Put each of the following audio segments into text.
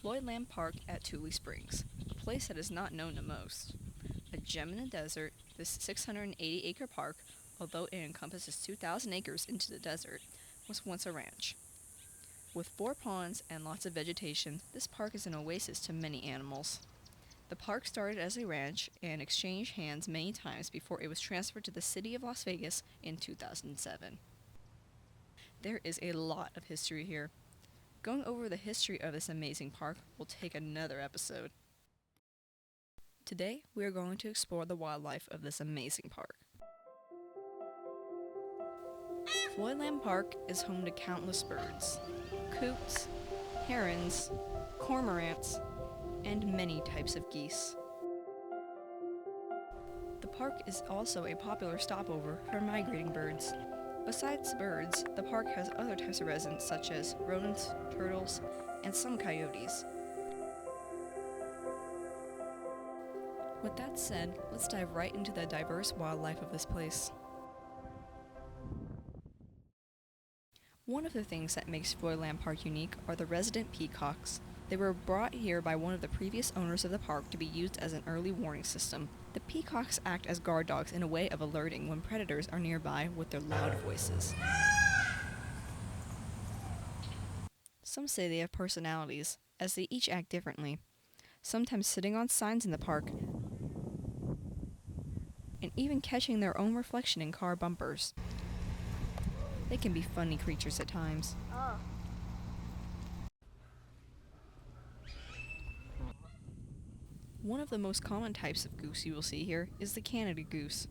Floyd Lamb Park at Tule Springs, a place that is not known to most. A gem in the desert, this 680-acre park, although it encompasses 2,000 acres into the desert, was once a ranch. With 4 ponds and lots of vegetation, this park is an oasis to many animals. The park started as a ranch and exchanged hands many times before it was transferred to the city of Las Vegas in 2007. There is a lot of history here. Going over the history of this amazing park will take another episode. Today, we are going to explore the wildlife of this amazing park. Floyd Lamb Park is home to countless birds, coots, herons, cormorants, and many types of geese. The park is also a popular stopover for migrating birds. Besides birds, the park has other types of residents such as rodents, turtles, and some coyotes. With that said, let's dive right into the diverse wildlife of this place. One of the things that makes Floyd Lamb Park unique are the resident peacocks. They were brought here by one of the previous owners of the park to be used as an early warning system. The peacocks act as guard dogs in a way of alerting when predators are nearby with their loud voices. Some say they have personalities, as they each act differently, sometimes sitting on signs in the park, and even catching their own reflection in car bumpers. They can be funny creatures at times. One of the most common types of goose you will see here is the Canada goose.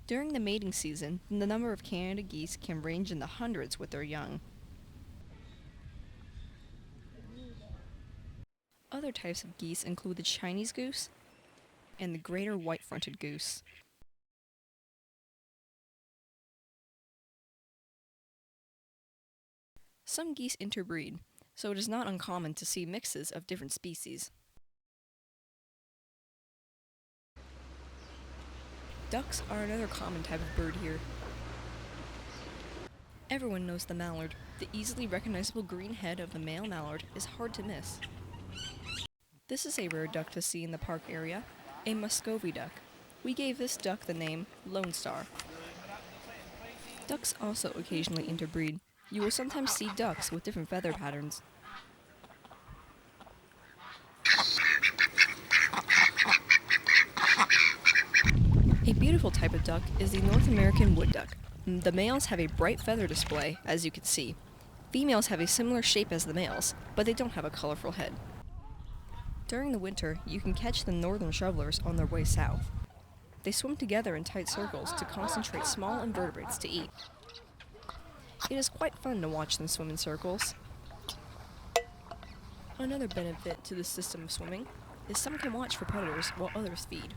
During the mating season, the number of Canada geese can range in the hundreds with their young. Other types of geese include the Chinese goose and the greater white-fronted goose. Some geese interbreed, so it is not uncommon to see mixes of different species. Ducks are another common type of bird here. Everyone knows the mallard. The easily recognizable green head of the male mallard is hard to miss. This is a rare duck to see in the park area, a Muscovy duck. We gave this duck the name Lone Star. Ducks also occasionally interbreed. You will sometimes see ducks with different feather patterns. A beautiful type of duck is the North American wood duck. The males have a bright feather display, as you can see. Females have a similar shape as the males, but they don't have a colorful head. During the winter, you can catch the northern shovelers on their way south. They swim together in tight circles to concentrate small invertebrates to eat. It is quite fun to watch them swim in circles. Another benefit to this system of swimming is some can watch for predators while others feed.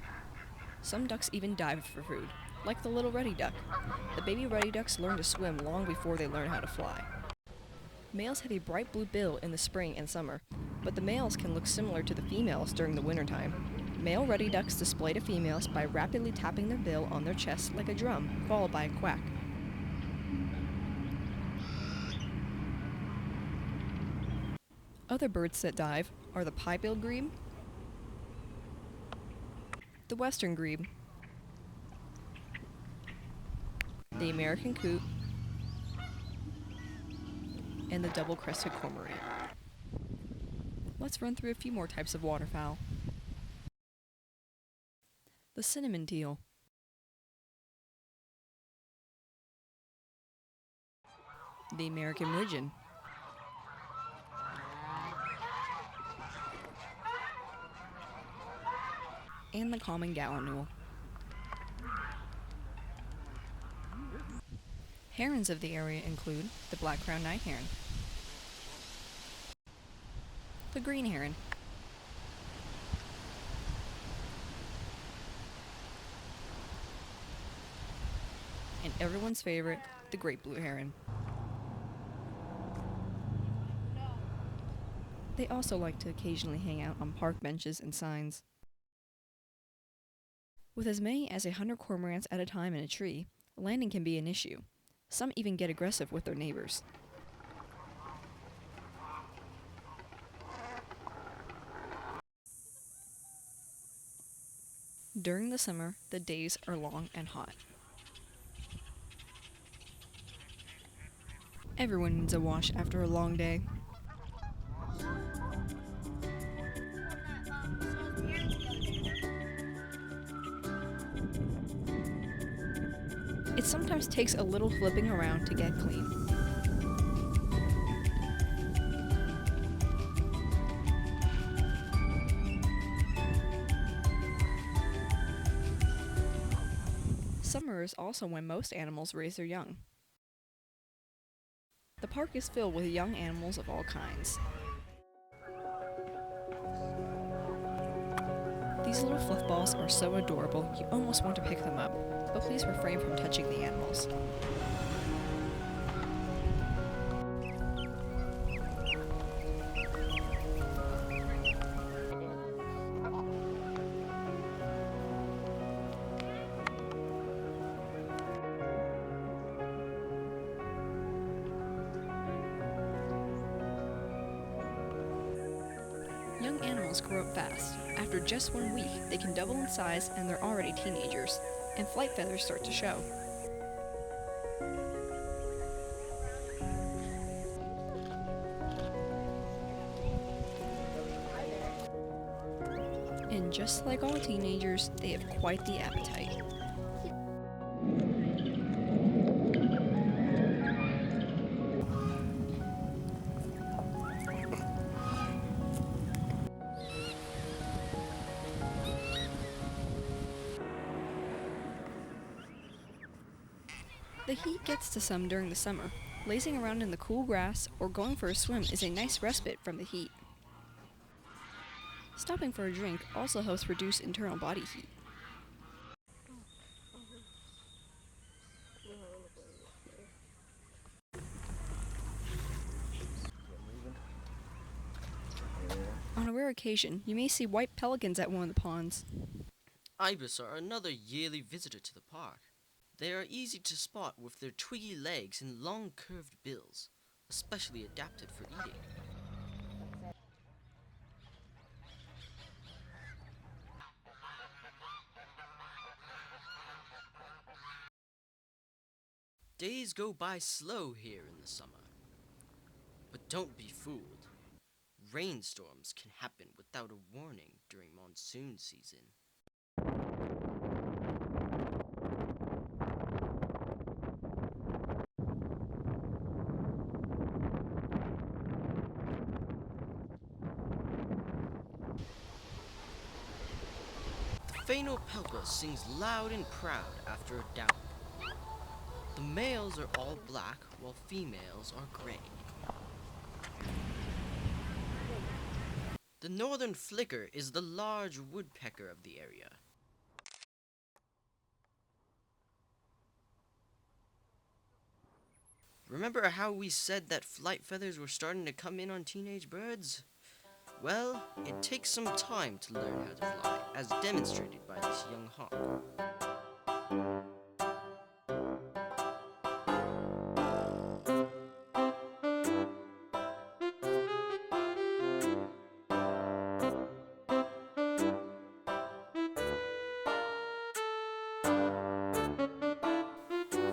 Some ducks even dive for food, like the little ruddy duck. The baby ruddy ducks learn to swim long before they learn how to fly. Males have a bright blue bill in the spring and summer, but the males can look similar to the females during the wintertime. Male ruddy ducks display to females by rapidly tapping their bill on their chest like a drum, followed by a quack. Other birds that dive are the pie-billed grebe, the western grebe, the American coot, and the double-crested cormorant. Let's run through a few more types of waterfowl. The cinnamon teal, the American widgeon, and the common gallinule. Herons of the area include the black-crowned night heron, the green heron, and everyone's favorite, the great blue heron. They also like to occasionally hang out on park benches and signs. With as many as 100 cormorants at a time in a tree, landing can be an issue. Some even get aggressive with their neighbors. During the summer, the days are long and hot. Everyone needs a wash after a long day. It sometimes takes a little flipping around to get clean. Summer is also when most animals raise their young. The park is filled with young animals of all kinds. These little fluff balls are so adorable, you almost want to pick them up, but please refrain from touching the animals. Young animals grow up fast. After just 1 week, they can double in size and they're already teenagers, and flight feathers start to show. And just like all teenagers, they have quite the appetite. The heat gets to some during the summer. Lazing around in the cool grass or going for a swim is a nice respite from the heat. Stopping for a drink also helps reduce internal body heat. On a rare occasion, you may see white pelicans at one of the ponds. Ibis are another yearly visitor to the park. They are easy to spot with their twiggy legs and long curved bills, especially adapted for eating. Days go by slow here in the summer. But don't be fooled. Rainstorms can happen without a warning during monsoon season. The Phainopelpa sings loud and proud after a downpour. The males are all black while females are gray. The northern flicker is the large woodpecker of the area. Remember how we said that flight feathers were starting to come in on teenage birds? Well, it takes some time to learn how to fly, as demonstrated by this young hawk.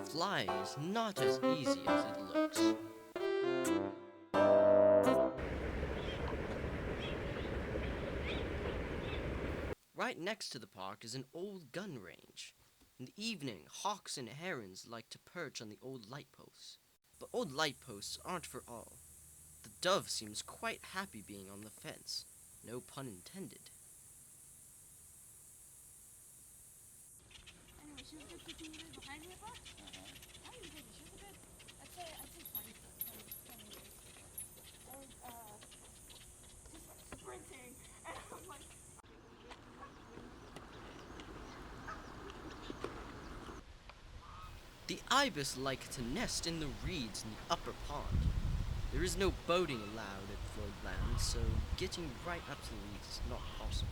Flying is not as easy as it looks. Right next to the park is an old gun range. In the evening, hawks and herons like to perch on the old light posts. But old light posts aren't for all. The dove seems quite happy being on the fence. No pun intended. The ibis like to nest in the reeds in the upper pond. There is no boating allowed at Floyd Lamb, so getting right up to the reeds is not possible.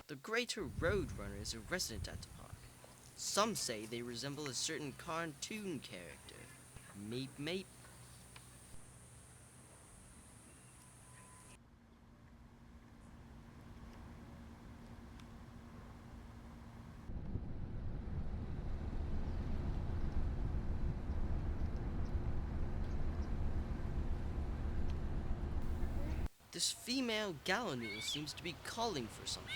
The greater roadrunner is a resident at the park. Some say they resemble a certain cartoon character. Meep meep. This female gallinule seems to be calling for something.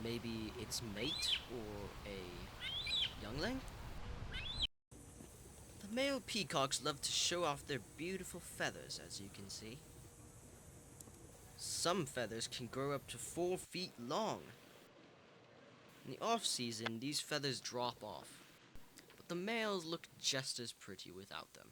Maybe its mate or a youngling? The male peacocks love to show off their beautiful feathers, as you can see. Some feathers can grow up to 4 feet long. In the off-season, these feathers drop off, but the males look just as pretty without them.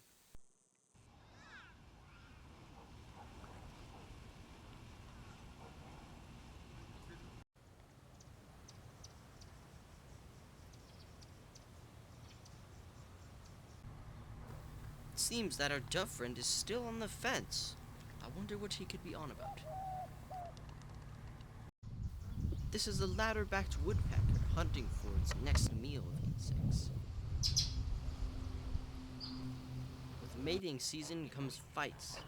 It seems that our dove friend is still on the fence. I wonder what he could be on about. This is a ladder-backed woodpecker hunting for its next meal of insects. With mating season comes fights.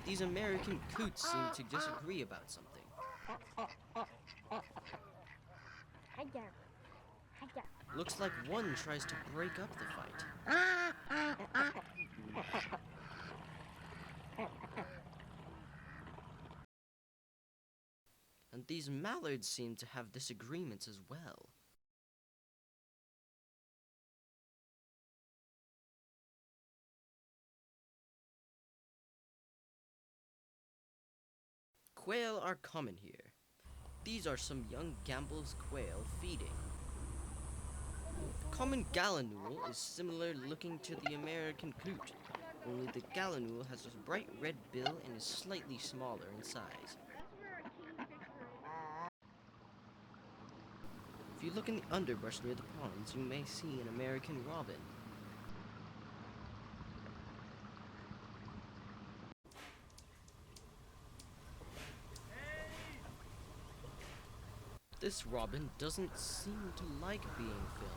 These American coots seem to disagree about something. Looks like one tries to break up the fight. And these mallards seem to have disagreements as well. Quail are common here. These are some young Gambel's quail feeding. The common gallinule is similar looking to the American coot, only the gallinule has a bright red bill and is slightly smaller in size. If you look in the underbrush near the ponds, you may see an American robin. This robin doesn't seem to like being filmed.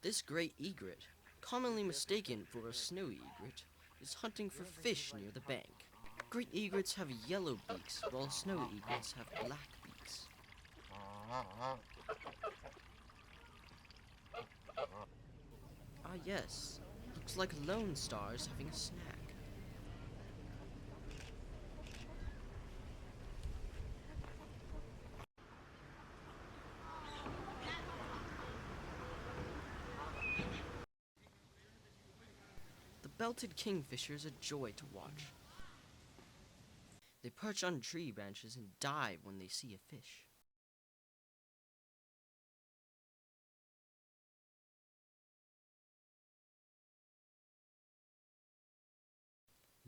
This great egret, commonly mistaken for a snow egret, is hunting for fish near the bank. Great egrets have yellow beaks, while snow egrets have black beaks. Ah yes, looks like Lone Star's having a snack. The belted kingfisher is a joy to watch. They perch on tree branches and dive when they see a fish.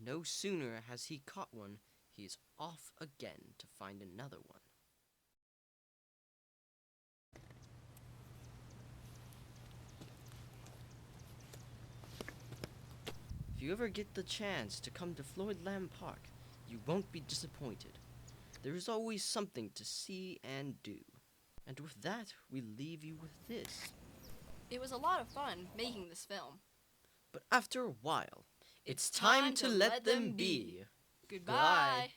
No sooner has he caught one, he is off again to find another one. If you ever get the chance to come to Floyd Lamb Park, you won't be disappointed. There is always something to see and do. And with that, we leave you with this. It was a lot of fun making this film. But after a while, it's time to let them be. Goodbye.